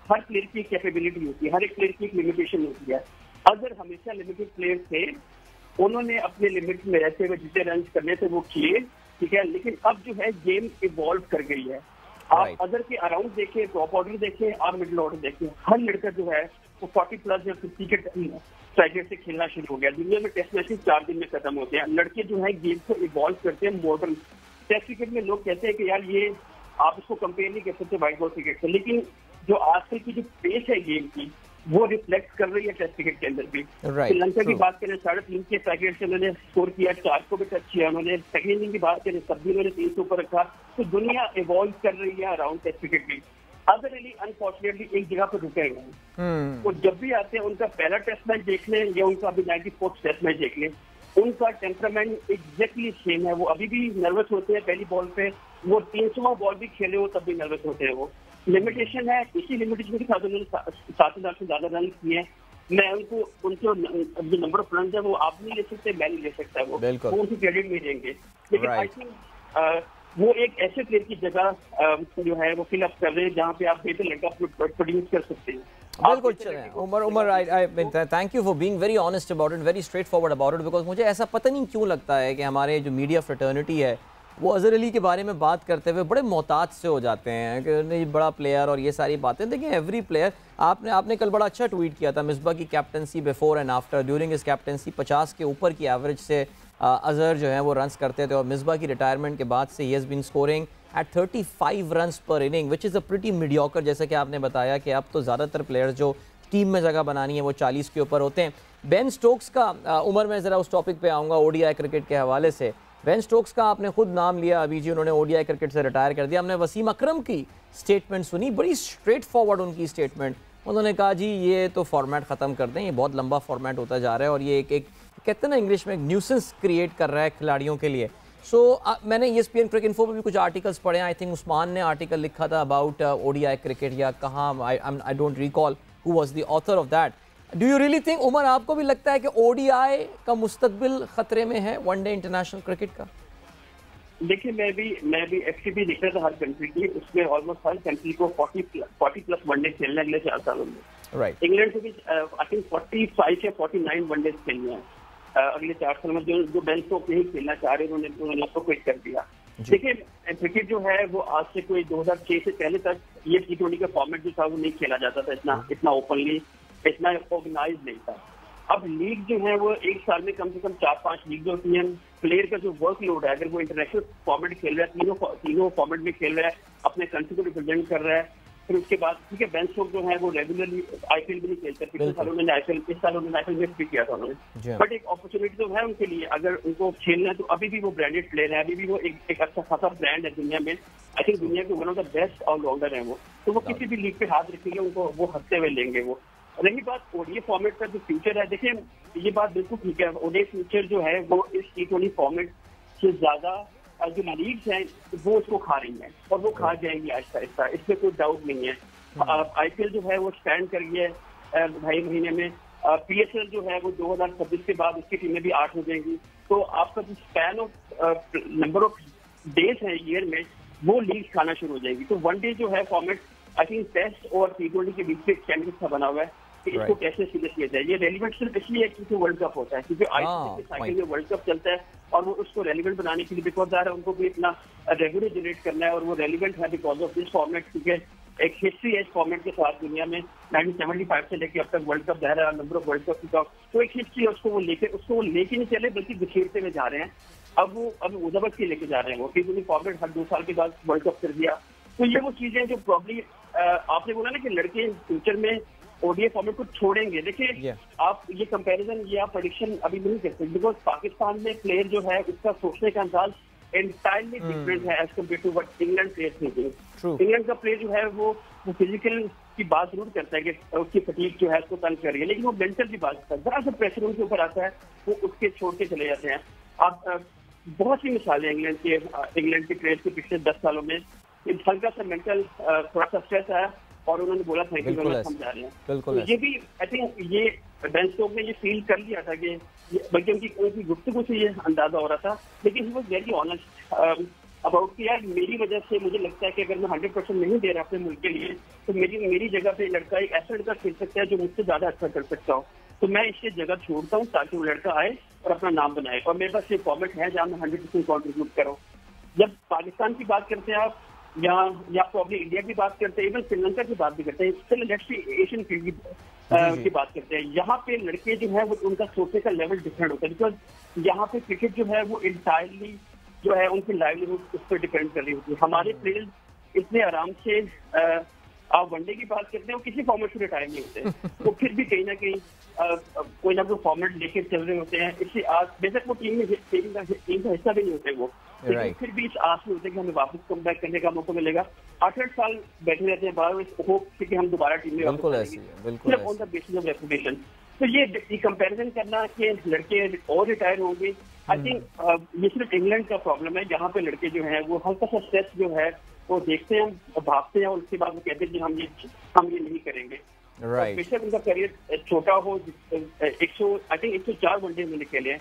हर प्लेयर की कैपेबिलिटी होती है, हर एक प्लेयर की एक लिमिटेशन होती है। अदर हमेशा लिमिटेड प्लेयर थे, उन्होंने अपने लिमिट में रहते हुए जितने रन करने थे वो किए, ठीक है, लेकिन अब जो है गेम इवॉल्व कर गई है। आप अदर के अराउंड देखें, टॉप ऑर्डर देखें और मिडिल ऑर्डर देखें, हर लड़का जो है वो 40 प्लस या 50 के स्ट्राइक रेट से खेलना शुरू हो गया। दुनिया में टेस्ट मैचेस 4 दिन में खत्म होते हैं। लड़के जो है गेम को इवॉल्व करते हैं मॉडर्न। टेस्ट क्रिकेट में लोग कहते हैं कि यार ये आप इसको कंपेयर नहीं कर सकते व्हाइट बॉल क्रिकेट से, लेकिन जो आजकल की जो पेस है गेम की वो रिफ्लेक्ट कर रही है टेस्ट क्रिकेट के अंदर भी। श्रीलंका की बात करें, 3.5 के स्ट्राइक रेट से उन्होंने स्कोर किया, 4 को भी टच किया उन्होंने। सेकेंड इनिंग की बात करें तब भी उन्होंने 3 से ऊपर रखा। तो दुनिया इवॉल्व कर रही है अराउंड टेस्ट क्रिकेट भी। अदर अली अनफॉर्चुनेटली एक जगह पर रुके हुए हैं। वो जब भी आते हैं, उनका पहला टेस्ट मैच देख लें या उनका अभी 94th टेस्ट मैच देख लें, उनका टेम्परामेंट एग्जैक्टली सेम है। वो अभी भी नर्वस होते हैं पहली बॉल पे, वो 300वां बॉल भी खेले हो तब भी नर्वस होते हैं। वो लिमिटेशन है, इसी लिमिटेशन के साथ उन्होंने 7,000 से ज्यादा रन किए। मैं उनके जो नंबर ऑफ रन है वो आप नहीं ले सकते, मैं नहीं ले सकता, वो उनकी क्रेडिट नहीं देंगे। लेकिन आई थिंक वो एक ऐसे प्लेयर की जगह जो है वो फिल अप कर रहे हैं जहाँ पे आप बेहतर लड़का प्रोड्यूस कर सकते हैं। बिल्कुल चलें Umar, I thank you for being very honest about it, very straightforward about it, because मुझे ऐसा पता नहीं क्यों लगता है कि हमारे जो मीडिया फ्रेटर्निटी है वो अजहर अली के बारे में बात करते हुए बड़े मोहतात से हो जाते हैं कि नहीं बड़ा प्लेयर और ये सारी बातें। देखिए एवरी प्लेयर, आपने कल बड़ा अच्छा ट्वीट किया था, मिसबा की captaincy before and after, during इस कैप्टनसी 50 के ऊपर की एवरेज से अजहर जो है वो रन्स करते थे, और मिसबा की रिटायरमेंट के बाद से ही has been scoring at 35 runs पर inning, which is a pretty mediocre. जैसे कि आपने बताया कि अब तो ज़्यादातर प्लेयर्स जो टीम में जगह बनानी है वो 40 के ऊपर होते हैं। बेन स्टोक्स का उमर, मैं ज़रा उस टॉपिक पे आऊँगा ओडीआई क्रिकेट के हवाले से। बेन स्टोक्स का आपने खुद नाम लिया अभी जी, उन्होंने ओडीआई क्रिकेट से रिटायर कर दिया। हमने वसीम अकरम की स्टेटमेंट सुनी, बड़ी स्ट्रेट फॉरवर्ड उनकी स्टेटमेंट। उन्होंने कहा जी ये तो फॉर्मेट ख़त्म कर दें, ये बहुत लंबा फॉर्मेट होता जा रहा है और ये एक कहते हैं ना इंग्लिश में एक न्यूसेंस क्रिएट कर रहा है खिलाड़ियों के लिए। मैंने ESPN क्रिकेट इन्फो पर भी कुछ आर्टिकल्स पढ़े हैं। आई थिंक उस्मान ने आर्टिकल लिखा था अबाउट ओडीआई क्रिकेट, या कहाँ, I don't recall who was the author of that. Do you really think, Umar आपको भी लगता है कि ओडीआई का मुस्तकबिल खतरे में है वनडे इंटरनेशनल क्रिकेट का? देखिए, मैं भी FTP देख रहा था हर कंट्री की, उसमें ऑलमोस्ट हर कंट्री को 40 प्लस वनडे खेलने अगले 4 सालों में। राइट। इंग्लैंड से भी आई थिंक 45 या 49 वनडे खेलने हैं अगले 4 साल में। जो बेन स्टोक्स नहीं खेलना चाह रहे उन्होंने उसको क्विट कर दिया। देखिए, क्रिकेट जो है वो आज से कोई 2006 से पहले तक ये T20 का फॉर्मेट जो था वो नहीं खेला जाता था इतना ओपनली, इतना ऑर्गेनाइज नहीं था। अब लीग जो है वो एक साल में कम से कम 4-5 लीग जो होती हैं। प्लेयर का जो वर्कलोड है, अगर वो इंटरनेशनल फॉर्मेट खेल रहा है, तीनों फॉर्मेट में खेल रहा है, अपने कंट्री को रिप्रेजेंट कर रहा है, फिर उसके बाद ठीक है बेन स्टोक्स जो है वो रेगुलरली IPL भी नहीं खेलते। पिछले साल उन्होंने IPL, इस साल उन्होंने IPL मिस भी किया था उन्होंने। बट एक अपॉर्चुनिटी तो है उनके लिए, अगर उनको खेलना है तो अभी भी वो ब्रांडेड प्लेयर है, अभी भी वो एक अच्छा खासा ब्रांड है दुनिया में। आई थिंक दुनिया के one of the best allrounder है वो, तो वो किसी भी लीग पे हाथ रखेंगे उनको वो हंसते हुए लेंगे वो। रही बात ओडीआई फॉर्मेट का जो फ्यूचर है, देखिए ये बात बिल्कुल ठीक है, ओडीआई फ्यूचर जो है वो इस T20 फॉर्मेट से ज्यादा जो लीग्स हैं वो उसको खा रही हैं और वो खा जाएंगी आहिस्ता आहिस्ता, इसमें कोई डाउट नहीं है। IPL जो है वो स्टैंड कर गई है 2.5 महीने में। PSL जो है वो 2026 के बाद उसकी टीमें भी 8 हो जाएंगी, तो आपका जो span of number of days है ईयर में वो लीग खाना शुरू हो जाएगी। तो वनडे जो है फॉर्मेट आई थिंक टेस्ट और T20 के बीच में चैंपियन सा बना हुआ है कि इसको कैसे सीधे किया जाए। ये रेलिवेंट सिर्फ इसलिए है क्योंकि वर्ल्ड कप होता है, क्योंकि ICC के साइकिल में वर्ल्ड कप चलता है और वो उसको रेलिवेंट बनाने के लिए बिकॉज है उनको भी इतना रेवेन्यू जनरेट करना है और वो रेलिवेंट है बिकॉज ऑफ दिस फॉर्मेट, क्योंकि एक हिस्ट्री है इस फॉर्मेट के साथ दुनिया में 1975 से लेकर अब तक वर्ल्ड कप जा रहा है, नंबर ऑफ वर्ल्ड कप का तो एक हिस्ट्री है, उसको वो लेके नहीं चले बल्कि बिखेरते हुए जा रहे हैं। अब वो जबरदस्ती लेके जा रहे हैं वो T20 फॉर्मेट हर 2 साल के बाद वर्ल्ड कप कर दिया। तो ये वो चीजें जो प्रॉब्ली आपने बोला ना कि लड़के फ्यूचर में ओडीआई फॉर्मेट को छोड़ेंगे। देखिए आप ये कंपैरिजन, ये आप प्रेडिक्शन अभी नहीं कर सकते बिकॉज पाकिस्तान में प्लेयर जो है उसका सोचने का अंदाज एंटायरली डिफरेंट है as compare to what England player thinking. England का प्लेयर जो है वो फिजिकल की बात जरूर करता है कि उसकी फटीक जो है उसको तंग कर रही है, लेकिन वो मेंटल की बात करता है। जरा सा प्रेशर उनके ऊपर आता है वो उसके छोड़ के चले जाते हैं। आप बहुत सी मिसालें इंग्लैंड के प्लेयर्स के पिछले 10 सालों में हल्का सा मेंटल थोड़ा सा स्ट्रेस आया और उन्होंने बोला थैंक यू हम जा रहे हैं। तो ये भी आई थिंक ये बेन स्टोक्स ने ये फील कर लिया था कि बल्कि उनकी गुफ्तगू से ये अंदाजा हो रहा था, लेकिन he was very honest about कि यार मेरी वजह से मुझे लगता है कि अगर मैं 100% नहीं दे रहा अपने मुल्क के लिए तो मेरी जगह पे लड़का एक ऐसा लड़का खेल सकता है जो मुझसे ज्यादा अच्छा कर सकता हो, तो मैं इससे जगह छोड़ता हूँ ताकि वो लड़का आए और अपना नाम बनाए और मेरे पास ये फॉर्मेट है जहाँ मैं 100% कॉन्ट्रीब्यूट करूँ। जब पाकिस्तान की बात करते हैं आप या प्रॉब्लम इंडिया की बात करते हैं, इवन श्रीलंका की बात भी करते हैं, चलो एशियन फील्ड की बात करते हैं, यहाँ पे लड़के जो है वो उनका सोचने का लेवल डिफरेंट होता है बिकॉज यहाँ पे क्रिकेट जो है वो इंटायरली जो है उनकी लाइवलीहुड उस पर डिपेंड कर रही होती है। हमारे प्लेयर्स इतने आराम से आप वनडे की बात करते हैं वो किसी फॉर्मेट से रिटायर नहीं होते, वो फिर भी कहीं ना कहीं कोई ना कोई फॉर्मेट लेके चल रहे होते हैं। इसलिए आज बेशक वो टीम का हिस्सा भी नहीं होते वो, लेकिन फिर भी इस आस में होते हैं कि हमें वापस कम बैक करने का मौका मिलेगा। 8-8 साल बैठे रहते हैं बाहर होप से कि हम दोबारा टीम में सिर्फ on the basis of reputation. तो ये कंपैरिजन करना कि लड़के और रिटायर होंगे, आई थिंक ये सिर्फ इंग्लैंड का प्रॉब्लम है जहाँ पे लड़के जो है वो हल्का सा स्ट्रेस जो है वो देखते हैं, भागते हैं और उसके बाद वो कहते हैं कि हम ये नहीं करेंगे। बेशक उनका करियर छोटा हो, 104 वनडे उन्होंने खेले हैं,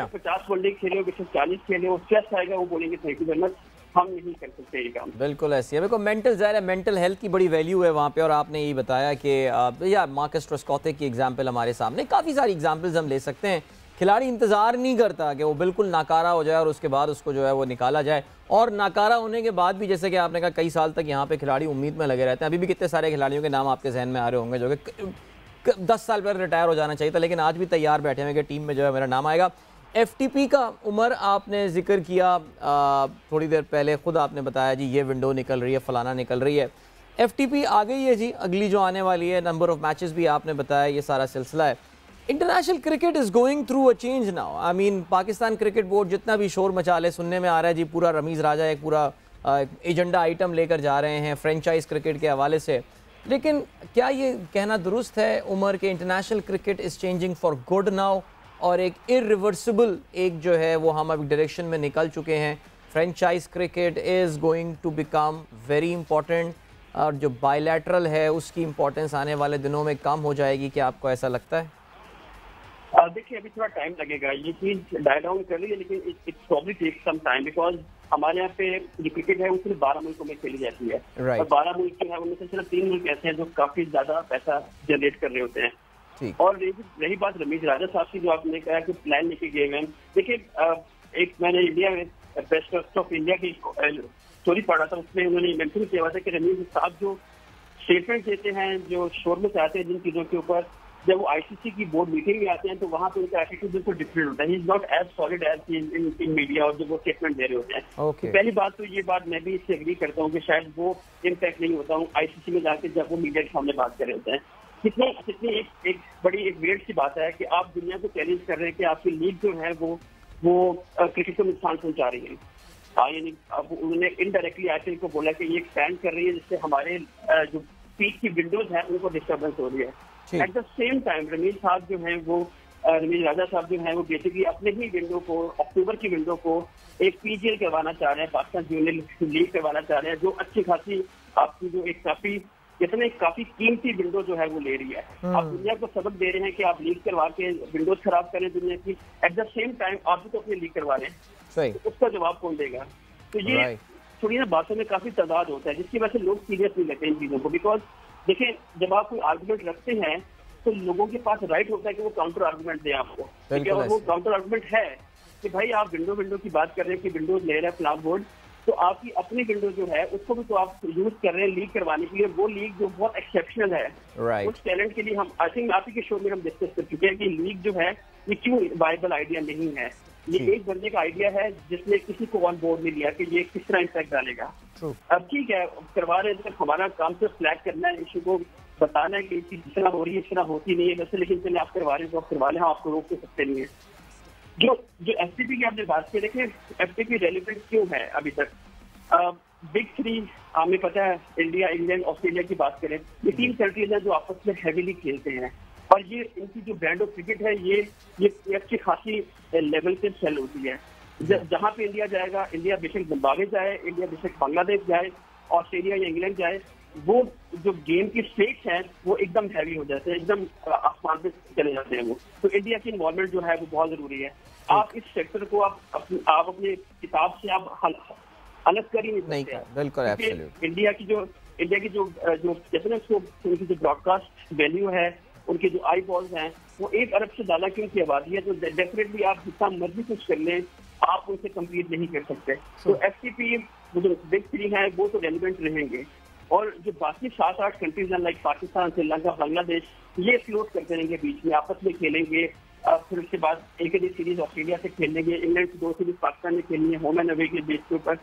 50 वनडे खेले हो, 40 खेले हो, स्ट्रेस आएगा वो बोलेंगे थैंक यू वेरी मच, हम नहीं कर सकते ये काम। बिल्कुल ऐसी है। देखो मेंटल ज़ाहिर है मेंटल हेल्थ की बड़ी वैल्यू है वहाँ पे और आपने यही बताया कि या मार्कस ट्रेस्कॉथे की एग्जांपल हमारे सामने, काफ़ी सारी एग्जांपल्स हम ले सकते हैं। खिलाड़ी इंतज़ार नहीं करता कि वो बिल्कुल नाकारा हो जाए और उसके बाद उसको जो है वो निकाला जाए, और नाकारा होने के बाद भी जैसे कि आपने कहा कई साल तक यहाँ पे खिलाड़ी उम्मीद में लगे रहते हैं। अभी भी कितने सारे खिलाड़ियों के नाम आपके जहन में आ रहे होंगे जो कि 10 साल पहले रिटायर हो जाना चाहिए था लेकिन आज भी तैयार बैठे हुए कि टीम में जो है मेरा नाम आएगा। FTP का उमर आपने जिक्र किया थोड़ी देर पहले, खुद आपने बताया जी ये विंडो निकल रही है, फलाना निकल रही है। FTP आ गई है जी, अगली जो आने वाली है, नंबर ऑफ मैचेस भी आपने बताया, ये सारा सिलसिला है। International cricket is going through a change now. I mean Pakistan cricket board जितना भी शोर मचा ले, सुनने में आ रहा है जी पूरा रमीज़ राजा एक पूरा एजेंडा आइटम लेकर जा रहे हैं फ्रेंचाइज क्रिकेट के हवाले से। लेकिन क्या ये कहना दुरुस्त है उमर के international cricket is changing for good now, और एक इरिवर्सिबल एक जो है वो हम अब डायरेक्शन में निकल चुके हैं, franchise cricket is going to become very important, और जो बायलैटरल है उसकी इंपॉर्टेंस आने वाले दिनों में कम हो जाएगी? क्या आपको ऐसा लगता है? देखिए, अभी थोड़ा टाइम लगेगा, ये चीज डाई डाउन कर रही है, लेकिन it probably take some time, because हमारे यहाँ पे जो क्रिकेट है वो सिर्फ 12 मुल्कों में खेली जाती है। right. और 12 मुल्क जो है उनमें से सिर्फ 3 मुल्क ऐसे हैं जो काफी ज्यादा पैसा जनरेट कर रहे होते हैं। और रही बात रमीज राजा साहब की, जो आपने कहा कि प्लान लेके गए हैं, देखिए एक मैंने इंडिया में बेस्ट ऑफ इंडिया की स्टोरी पढ़ा था, उसमें उन्होंने मेंशन किया हुआ था कि रमीज साहब जो स्टेटमेंट देते हैं, जो शोर में चाहते हैं जिन चीजों के ऊपर, जब वो आईसीसी की बोर्ड मीटिंग में आते हैं तो वहाँ पे उनका एटीट्यूड बिल्कुल डिफरेंट होता है। He is not as solid as in media, और जब वो स्टेटमेंट दे रहे होते हैं। तो पहली बात तो ये बात मैं भी इससे एग्री करता हूँ कि शायद वो इम्पैक्ट नहीं होता हूँ आईसीसी में जाके जब वो मीडिया के सामने बात कर रहे होते हैं। कितनी एक बड़ी एक वेट सी बात है कि आप दुनिया को चैलेंज कर रहे हैं कि आपकी लीग जो है वो क्रिकेट को नुकसान पहुंचा रही है। यानी अब उन्होंने इनडायरेक्टली आईसीसी को बोला कि ये एक्सपैंड कर रही है, जिससे हमारे जो पीच की विंडोज हैं उनको डिस्टर्बेंस हो रही है। At the same time Rameez साहब जो हैं वो रमीज राजा साहब जो हैं वो बेसिकली अपने ही विंडो को, अक्टूबर की विंडो को एक पीजीएल करवाना चाह रहे हैं, पाकिस्तान जूनियर लीग करवाना चाह रहे हैं, जो अच्छी खासी आपकी जो एक काफी कीमती विंडो जो है वो ले रही है। आप दुनिया को सबक दे रहे हैं कि आप लीग करवा के विंडोज खराब करें दुनिया की, एट द सेम टाइम आप भी तो अपनी लीग करवा रहे हैं, तो उसका जवाब कौन देगा? तो ये थोड़ी ना बातों में काफी तादाद होता है, जिसकी वजह से लोग सीरियस नहीं लेते इन चीजों को। बिकॉज देखिए, जब आप कोई आर्गुमेंट रखते हैं तो लोगों के पास राइट होता है कि वो काउंटर आर्गुमेंट दें आपको, ठीक है? और वो काउंटर आर्गुमेंट है कि भाई आप विंडो की बात कर रहे हैं कि विंडोज ले रहे हैं फ्लैग बोर्ड, तो आपकी अपनी विंडो जो है उसको भी तो आप यूज कर रहे हैं लीग करवाने के लिए। वो लीग जो बहुत एक्सेप्शनल है, उस टैलेंट के लिए हम आई थिंक आप ही के शो में हम डिस्कस कर चुके हैं कि लीग जो है ये क्यों वायबल आइडिया नहीं है। ये एक बंदे का आइडिया है जिसने किसी को ऑन बोर्ड नहीं लिया कि ये किस तरह इम्पैक्ट डालेगा। अब ठीक है, करवा रहे हैं, हमारा काम सिर्फ फ्लैग करना है, इशू को बताना है कि इस तरह हो रही है, इस तरह होती नहीं है वैसे, लेकिन चलिए आप करवा रहे हैं तो आप करवा लें, हम आपको रोक सकते नहीं है। जो एफटीपी की आपने बात की, देखिए एफटीपी रेलिवेंट क्यों है अभी तक? बिग 3 हमें पता है, इंडिया, इंग्लैंड, ऑस्ट्रेलिया की बात करें, ये 3 कंट्रीज हैं जो आपस में हैवीली खेलते हैं, और ये इनकी जो ब्रांड ऑफ क्रिकेट है ये अच्छी खासी लेवल पे सेल होती है। जहाँ पे इंडिया जाएगा, इंडिया बेशक जिम्बाब्वे जाए, इंडिया बेशक बांग्लादेश जाए, ऑस्ट्रेलिया या इंग्लैंड जाए, वो जो गेम की स्टेक्स हैं वो एकदम हैवी हो जाते हैं, एकदम आसमान पे चले जाते हैं वो। तो इंडिया की इन्वॉल्वमेंट जो है वो बहुत जरूरी है। आप इस सेक्टर को आप अपने किताब से आप अलग कर ही नहीं सकते। बिल्कुल, इंडिया की जो जैसे ना उनकी जो ब्रॉडकास्ट वैल्यू है, उनके जो आई बॉल्स हैं, वो 1 अरब से ज्यादा की उनकी आबादी है, तो डेफिनेटली आप जितना मर्जी कुछ कर लें आप उनसे कम्पीट नहीं कर सकते। तो एफटीपी जो बिग 3 है वो तो रेलिवेंट रहेंगे, और जो बाकी 7-8 कंट्रीज हैं लाइक पाकिस्तान, श्रीलंका, बांग्लादेश, ये फ्लोट करते रहेंगे, बीच में आपस में खेलेंगे। फिर उसके बाद एक सीरीज ऑस्ट्रेलिया से खेलेंगे, इंग्लैंड से 2 सीरीज पाकिस्तान में खेलनी है होम एंड अवे के बेस के ऊपर।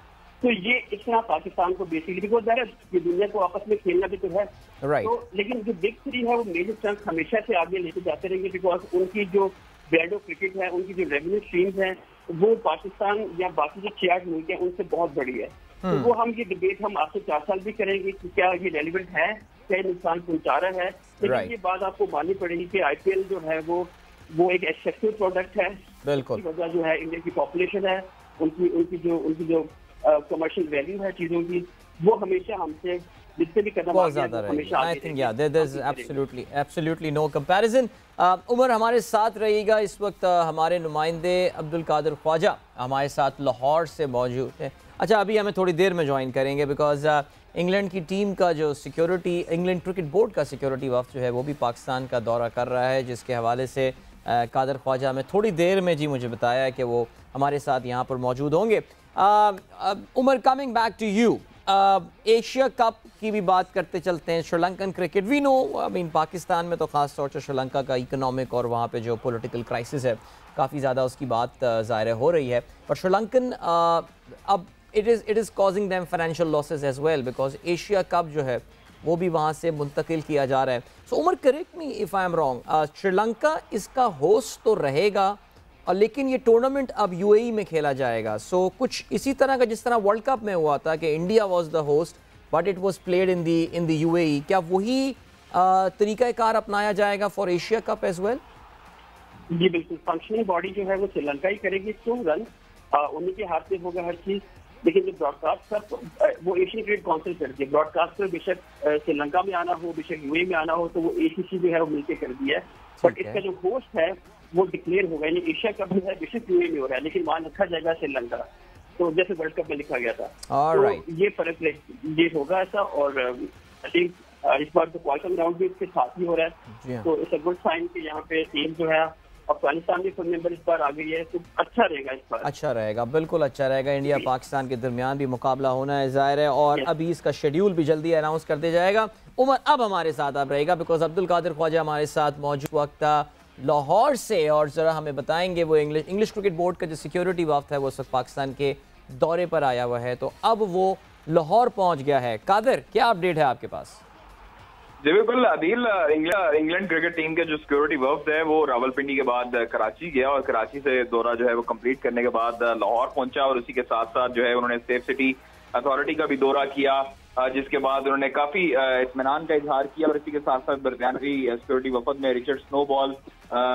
तो ये इस तरह पाकिस्तान को बेसिकली, बिकॉज ये दुनिया को आपस में खेलना भी तो है, तो लेकिन जो बिग 3 है वो मेजर स्ट्रेंथ हमेशा से आगे लेके जाते रहेंगे, बिकॉज उनकी जो ब्रांड ऑफ क्रिकेट है, उनकी जो रेवेन्यू स्ट्रीम्स हैं, वो पाकिस्तान या बाकी जो 6-8 मुल्क है उनसे बहुत बड़ी है। तो वो हम ये डिबेट हम आज से 4 साल भी करेंगे कि क्या ये रेलिवेंट है, क्या नुकसान पहुंचा रहा है, लेकिन ये बात आपको माननी पड़ेगी कि आईपीएल जो है वो एक एक्सेप्टिव प्रोडक्ट है। बिल्कुल, वजह जो है इंडिया की पॉपुलेशन है, उनकी जो कमर्शियल वैल्यू है चीजों की, वो हमेशा हमसे जितने भी कदम बहुत ज्यादा रहेगा। आई थिंक या there is absolutely no comparison. Umar हमारे साथ रहिएगा। इस वक्त हमारे नुमाइंदे अब्दुल कादिर ख्वाजा हमारे साथ लाहौर से मौजूद है। अच्छा, अभी हमें थोड़ी देर में ज्वाइन करेंगे, बिकॉज इंग्लैंड की टीम का जो सिक्योरिटी, इंग्लैंड क्रिकेट बोर्ड का सिक्योरिटी वफ्द जो है वो भी पाकिस्तान का दौरा कर रहा है, जिसके हवाले से कादिर ख्वाजा हमें थोड़ी देर में जी मुझे बताया है कि वो हमारे साथ यहाँ पर मौजूद होंगे। Umar, coming back to you, Asia cup की भी बात करते चलते हैं। Sri Lankan cricket, we know, I mean Pakistan में तो ख़ास तौर से श्रीलंका का इकोनॉमिक और वहाँ पे जो पॉलिटिकल क्राइसिस है काफ़ी ज़्यादा उसकी बात ज़ाहिर हो रही है, पर श्रीलंकन अब it is causing them financial losses as well, because Asia cup जो है वो भी वहाँ से मुंतकिल किया जा रहा है। So Umar, correct me if I am wrong, Sri Lanka इसका होस्ट तो रहेगा और लेकिन ये टूर्नामेंट अब यूएई में खेला जाएगा। सो कुछ इसी तरह का जिस तरह वर्ल्ड कप में हुआ था कि India was the host but it was played in the UAE, क्या वही तरीक़ाकार अपनाया जाएगा for Asia cup as well? जी बिल्कुल, फंक्शनिंग बॉडी जो है वो श्रीलंका ही करेगी, तो रन उन्हीं के हाथ में होगा हर चीज। लेकिन जो ब्रॉडकास्ट वो एशियन क्रिकेट काउंसिल करती है। ब्रॉडकास्ट पर बेशक श्रीलंका में आना हो, बेशक यूएई में आना हो, तो वो एसीसी जो है वो मिलकर कर दिया है। बट इसका जो होस्ट है वो डिक्लेयर होगा, यानी एशिया कप जो है बेशक यूएई में हो रहा है लेकिन वहाँ लिखा जाएगा श्रीलंका, तो जैसे वर्ल्ड कप में लिखा गया था। तो ये फर्क ये होगा ऐसा। और आई थिंक इस बार तो क्वालिफाइंग राउंड भी इसके साथ ही हो रहा है, तो इट्स अ गुड साइन कि यहाँ पे टीम जो है अफगानिस्तान भी फुल मेंबर इस बार आ गई है, तो अच्छा रहेगा इस बार। अच्छा रहेगा, बिल्कुल अच्छा रहेगा। इंडिया पाकिस्तान के दरमियान भी मुकाबला होना है ज़ाहिर है, और अभी इसका शेड्यूल भी जल्दी अनाउंस कर दिया जाएगा। उमर अब हमारे साथ अब रहेगा बिकॉज अब्दुल कादिर ख्वाजा हमारे साथ मौजूद वक्त लाहौर से, और ज़रा हमें बताएंगे वो इंग्लिश क्रिकेट बोर्ड का जो सिक्योरिटी वफ्द है वो उस वक्त पाकिस्तान के दौरे पर आया हुआ है, तो अब वो लाहौर पहुँच गया है। कादिर, क्या अपडेट है आपके पास? जी बिल्कुल आदिल, इंग्लैंड क्रिकेट टीम के जो सिक्योरिटी वफ्द है वो रावलपिंडी के बाद कराची गया और कराची से दौरा जो है वो कंप्लीट करने के बाद लाहौर पहुंचा और उसी के साथ साथ जो है उन्होंने सेफ सिटी अथॉरिटी का भी दौरा किया, जिसके बाद उन्होंने काफी इत्मीनान का इजहार किया। और इसी के साथ साथ बरतानवी सिक्योरिटी वफद में Richard Snowball,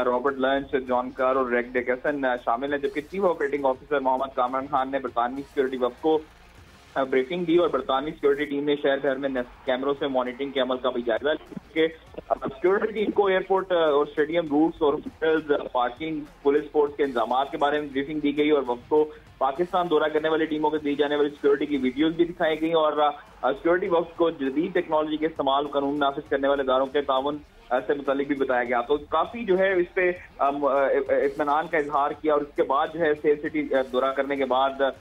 Robert Lunch, John Carr और रेग डेकेसन शामिल है, जबकि chief operating officer Mohammad Kamran Khan ने बरतानवी सिक्योरिटी वफ्द को ब्रीफिंग दी और बरतानवी सिक्योरिटी टीम ने शहर भर में कैमरों से मॉनिटरिंग के अमल का भी जायजा लिया। सिक्योरिटी टीम को एयरपोर्ट और स्टेडियम रूट्स और होटल्स, पार्किंग, पुलिस फोर्स के इंतजाम के बारे में ब्रीफिंग दी गई और वक्त को पाकिस्तान दौरा करने वाली टीमों को दी जाने वाली सिक्योरिटी की वीडियोज भी दिखाई गई और सिक्योरिटी वक्त को जदीद टेक्नोलॉजी के इस्तेमाल, कानून नाफिज करने वाले इदारों के ताउन से मुतालिक भी बताया गया। तो काफी जो है इस पे इत्मीनान का इजहार किया और उसके बाद जो है सेफ सिटी दौरा करने के बाद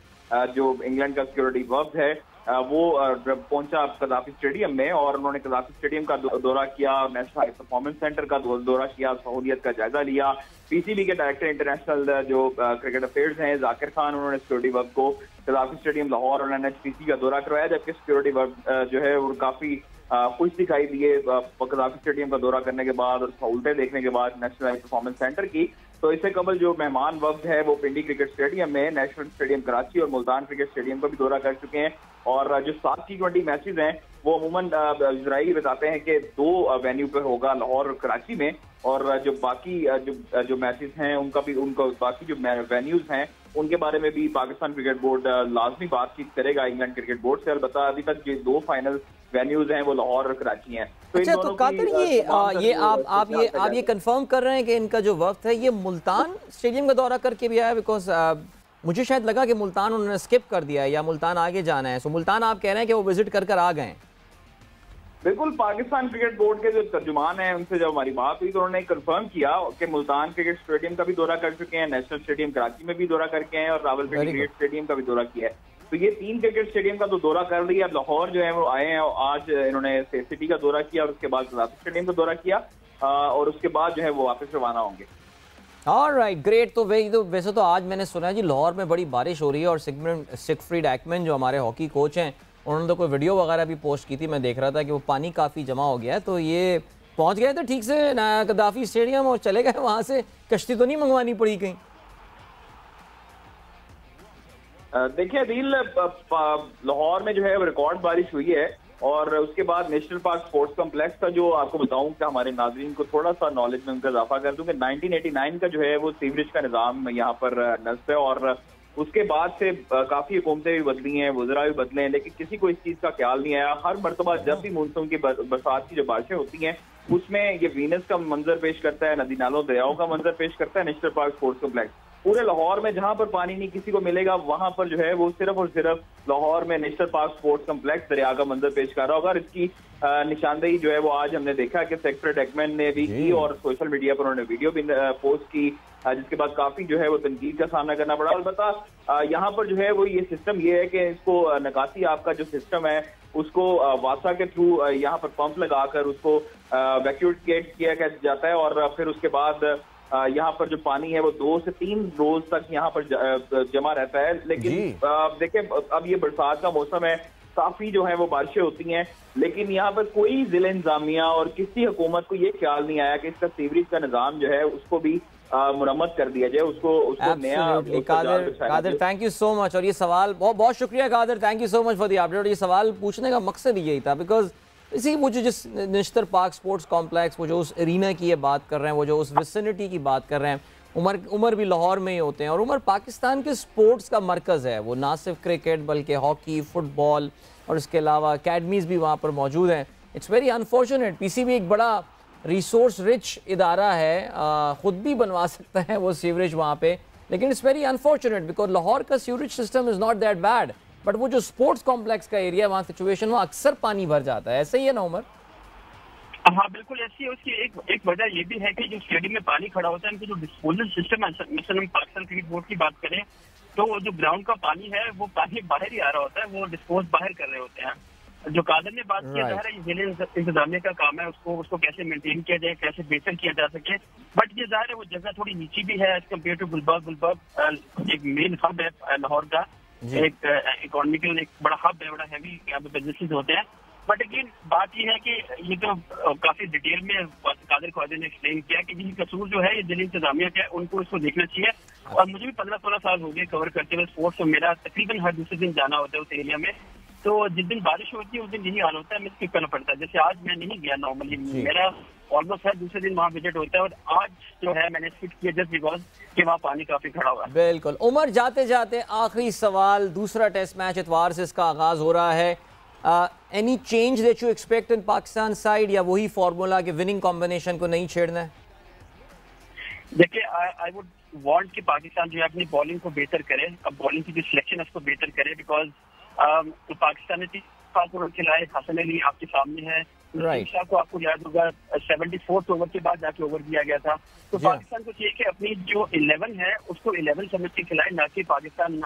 जो इंग्लैंड का सिक्योरिटी वफ्द है वो पहुंचा कदाफी स्टेडियम में और उन्होंने कदाफी स्टेडियम का दौरा किया, नेशनल हाई परफॉर्मेंस सेंटर का दौरा किया, सहूलियत का जायजा लिया। पीसीबी के डायरेक्टर इंटरनेशनल जो क्रिकेट अफेयर्स हैं जाकिर खान, उन्होंने सिक्योरिटी वफ्द को कदाफी स्टेडियम लाहौर और एनएचपीसी का दौरा करवाया, जबकि सिक्योरिटी वफ्द जो है वो काफी खुश दिखाई दिए कदाफी स्टेडियम का दौरा करने के बाद और सहूलतें देखने के बाद नेशनल हाई परफॉर्मेंस सेंटर की। तो इससे कबल जो मेहमान वफ्द है वो पिंडी क्रिकेट स्टेडियम में, नेशनल स्टेडियम कराची और मुल्तान क्रिकेट स्टेडियम का भी दौरा कर चुके हैं। और जो 7 T20 मैचेज हैं वो अमूमन इजराइल बताते हैं कि 2 वेन्यू पे होगा, लाहौर और कराची में, और जो बाकी जो मैचेस हैं उनका बाकी जो वेन्यूज हैं उनके बारे में भी पाकिस्तान क्रिकेट बोर्ड लाजमी बातचीत करेगा इंग्लैंड क्रिकेट बोर्ड से। अलबत्ता अभी तक जो 2 फाइनल वेन्यूज हैं वो लाहौर और कराची हैं। तो अच्छा, तो कादिर ये आप ये कंफर्म कर रहे हैं कि इनका जो वक्त है ये मुल्तान स्टेडियम का दौरा करके भी आया? बिकॉज मुझे शायद लगा कि मुल्तान उन्होंने स्किप कर दिया है या मुल्तान आगे जाना है। सो मुल्तान आप कह रहे हैं कि वो विजिट कर आ गए? बिल्कुल, पाकिस्तान क्रिकेट बोर्ड के जो तर्जुमान हैं उनसे जब हमारी बात हुई तो उन्होंने कंफर्म किया कि मुल्तान क्रिकेट स्टेडियम का भी दौरा कर चुके हैं, नेशनल स्टेडियम कराची में भी दौरा करके हैं और रावलपिंडी क्रिकेट स्टेडियम का भी दौरा किया है। तो ये 3 क्रिकेट स्टेडियम का तो दौरा कर लिया। अब लाहौर जो है वो आए हैं और आज इन्होंने सेफ सिटी का दौरा किया और उसके बाद कदाफी स्टेडियम का दौरा किया और उसके बाद जो है वो वापस रवाना होंगे। Alright, great. तो वैसे तो आज मैंने सुना है जी लाहौर में बड़ी बारिश हो रही है और सिगफ्रीड एक्मैन जो हमारे हॉकी कोच हैं उन्होंने तो कोई वीडियो वगैरह भी पोस्ट की थी, मैं देख रहा था कि वो पानी काफ़ी जमा हो गया है। तो ये पहुंच गए थे ठीक से कदाफी स्टेडियम और चले गए वहाँ से? कश्ती तो नहीं मंगवानी पड़ी कहीं? देखिए अदील, लाहौर में जो है रिकॉर्ड बारिश हुई है और उसके बाद नेशनल पार्क स्पोर्ट्स कॉम्प्लेक्स का जो आपको बताऊं कि हमारे नाज़रीन को थोड़ा सा नॉलेज में उनका इजाफा कर दूं कि 1989 का जो है वो सीवरेज का निज़ाम यहाँ पर नस्ब है और उसके बाद से काफी हुकूमतें भी बदली हैं, वज़रा भी बदले हैं, लेकिन किसी को इस चीज का ख्याल नहीं आया। हर मरतबा जब भी मानसून की बरसात की जो बारिशें होती हैं उसमें ये वीनस का मंजर पेश करता है, नदी नालों दरियाओं का मंजर पेश करता है नेशनल पार्क स्पोर्ट्स कॉम्प्लेक्स। पूरे लाहौर में जहां पर पानी नहीं किसी को मिलेगा वहां पर जो है वो सिर्फ और सिर्फ लाहौर में नेशनल पार्क स्पोर्ट्स कॉम्प्लेक्स दरिया का मंजर पेश कर रहा होगा। और इसकी निशानदेही जो है वो आज हमने देखा कि सेक्रेटरी एक्मैन ने भी की और सोशल मीडिया पर उन्होंने वीडियो भी पोस्ट की, जिसके बाद काफी जो है वो तनकीद का सामना करना पड़ा। अलबत्ता यहाँ पर जो है वो ये सिस्टम ये है कि इसको नकासी आपका जो सिस्टम है उसको वासा के थ्रू यहाँ पर पंप लगाकर उसको वैक्यूएट किया जाता है और फिर उसके बाद यहाँ पर जो पानी है वो 2 से 3 रोज तक यहाँ पर जमा रहता है। लेकिन देखिए अब ये बरसात का मौसम है, काफी जो है वो बारिशें होती हैं, लेकिन यहाँ पर कोई जिला इंतजामिया और किसी हुकूमत को ये ख्याल नहीं आया कि इसका सीवरेज का निज़ाम जो है उसको भी मुरम्मत कर दिया जाए, उसको नया। Qadir thank you so much. और ये सवाल बहुत बहुत शुक्रिया Qadir, thank you so much for the update. ये सवाल पूछने का मकसद यही था बिकॉज इसी वो जो जिस निश्तर पार्क स्पोर्ट्स कॉम्प्लेक्स, वो जो उस एरिना की ये बात कर रहे हैं, वो जो उस विसिनिटी की बात कर रहे हैं, उमर भी लाहौर में ही होते हैं और उमर पाकिस्तान के स्पोर्ट्स का मरकज़ है। वो ना सिर्फ क्रिकेट बल्कि हॉकी, फुटबॉल और इसके अलावा अकेडमीज़ भी वहाँ पर मौजूद हैं। It's very unfortunate. पीसीबी एक बड़ा रिसोर्स रिच इदारा है, ख़ुद भी बनवा सकता है वो सीवरेज वहाँ पे, लेकिन it's very unfortunate because Lahore का sewerage system is not that bad, but वो जो स्पोर्ट्स कॉम्प्लेक्स का एरिया वहाँ सिचुएशन वहाँ अक्सर पानी भर जाता है। ऐसा ही है ना उमर? हाँ बिल्कुल ऐसी है। उसकी एक वजह ये भी है कि जो स्टेडियम में पानी खड़ा होता है, उनकी जो डिस्पोजल सिस्टम है, मिसल हम पाकिस्तान क्रिकेट बोर्ड की बात करें तो जो ग्राउंड का पानी है वो पानी बाहर ही आ रहा होता है, वो डिस्पोज बाहर कर रहे होते हैं। जो कादर ने बात किया जा रहा है, जिले इंतजामिया का काम है उसको कैसे मेंटेन किया जाए, कैसे बेहतर किया जा सके। बट ये जाहिर है वो जगह थोड़ी नीची भी है एज कम्पेयर टू गुलबर्ग एक मेन हब है लाहौर का, एक इकोनॉमिकल एक बड़ा हब है, बड़ा हैवी यहाँ पे बिजनेसेस होते हैं। बट अगेन बात ये है कि ये तो काफी डिटेल में कादिर ख्वाजा ने एक्सप्लेन किया कि ये कसूर जो है ये जिले इंतजामिया का है, उनको इसको देखना चाहिए। और मुझे भी 15-16 साल हो गए कवर करते हुए स्पोर्ट्स, और मेरा तकरीबन हर दूसरे दिन जाना होता है उस एरिया में। तो जिस दिन बारिश होती है उस दिन यही हाल होता है, मैं स्किप करना पड़ता है। जैसे आज मैं नहीं गया नॉर्मली, मेरा ऑलमोस्ट हर दूसरे दिन वहाँ विजिट होता है, और आज जो है मैंने स्किप किया जस्ट बिकॉज कि वहाँ पानी काफी खड़ा हुआ है। बिल्कुल। उमर जाते जाते आखिरी सवाल, दूसरा टेस्ट मैच इतवार से इसका आगाज हो रहा है, any change that you expect in Pakistan side, या वही फॉर्मूला के विनिंग कॉम्बिनेशन को नहीं छेड़ना है? देखिए आई वुड वांट कि पाकिस्तान जो है अपनी बॉलिंग को बेहतर करे, अब बॉलिंग की जो सिलेक्शन है उसको बेहतर करे, बिकॉज तो पाकिस्तान ने 3 रन खिलाए, हसन अली आपके सामने है, शाह को आपको याद होगा 74th ओवर के बाद जाके ओवर दिया गया था। तो पाकिस्तान को चाहिए कि अपनी जो 11 है उसको 11 समझ के खिलाए, ना कि पाकिस्तान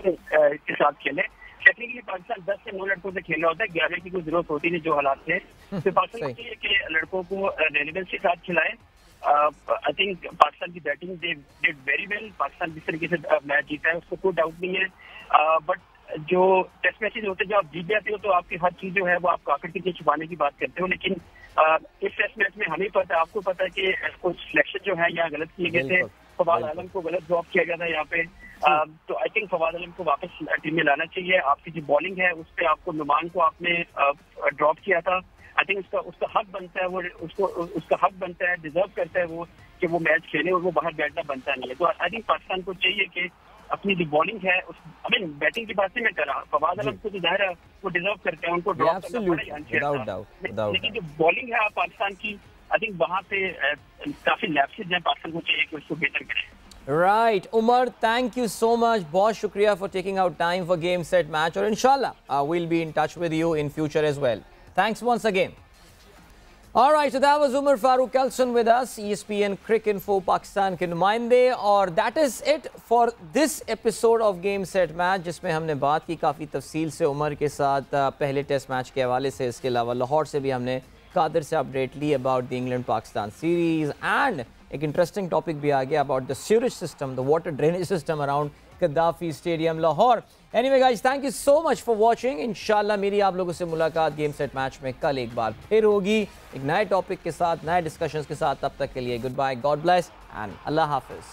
के साथ खेले। टेक्निकली पाकिस्तान 10 से 9 लड़कों से खेल रहा होता है, 11 की कोई जरूरत होती नहीं जो हालात थे। तो पाकिस्तान को चाहिए कि लड़कों को रेलिवेंस के साथ खिलाए। आई थिंक पाकिस्तान की batting did very well, Pakistan जिस तरीके से मैच जीता है उसको कोई डाउट नहीं है। बट जो टेस्ट मैचेज होते हैं, जो आप जीत जाते हो तो आपकी हर चीज जो है वो आप काकड़ के छुपाने की बात करते हो, लेकिन इस टेस्ट मैच में हमें पता है, आपको पता है कि कुछ सिलेक्शन जो है यहाँ गलत किए गए थे। फवाद आलम को गलत ड्रॉप किया गया था यहाँ पे, तो आई थिंक फवाद आलम को वापस टीम में लाना चाहिए। आपकी जो बॉलिंग है उस पर आपको नुमान को आपने ड्रॉप किया था, आई थिंक उसका हक बनता है, वो उसका हक बनता है, डिजर्व करता है वो कि वो मैच खेले, और वो बाहर बैठना बनता नहीं है। तो आई थिंक पाकिस्तान को चाहिए कि अपनी जो बॉलिंग है बैटिंग की बात से मैं कर रहा हूँ, फवाद आलम को तो जाहिर है वो डिजर्व करते हैं, उनको ड्रॉप करना पड़ेगा, लेकिन जो बॉलिंग है पाकिस्तान की आई थिंक वहाँ पे काफी लैप्सेस हैं, पाकिस्तान को चाहिए कि उसको बेहतर करें। Right Umar, thank you so much, बहुत शुक्रिया for taking out time for game set match, और इंशाल्लाह we'll be in touch with you in future as well. Thanks once again. All right, so that was Umar Farooq Kelson with us, ESPN Cricinfo Pakistan के नुमाइंदे, और that is it for this episode of Game Set Match, जिसमें हमने बात की काफ़ी तफसील से उमर के साथ पहले टेस्ट मैच के हवाले से। इसके अलावा लाहौर से भी हमने कादिर से अपडेट ली about the England Pakistan series, and एक इंटरेस्टिंग टॉपिक भी आ गया about the sewerage system, the water drainage system around Gaddafi stadium Lahore. Anyway guys, thank you so much for watching. इंशाल्लाह मेरी आप लोगों से मुलाकात गेम सेट मैच में कल एक बार फिर होगी, एक नए टॉपिक के साथ, नए डिस्कशंस के साथ। तब तक के लिए good bye, God bless and अल्लाह हाफिज।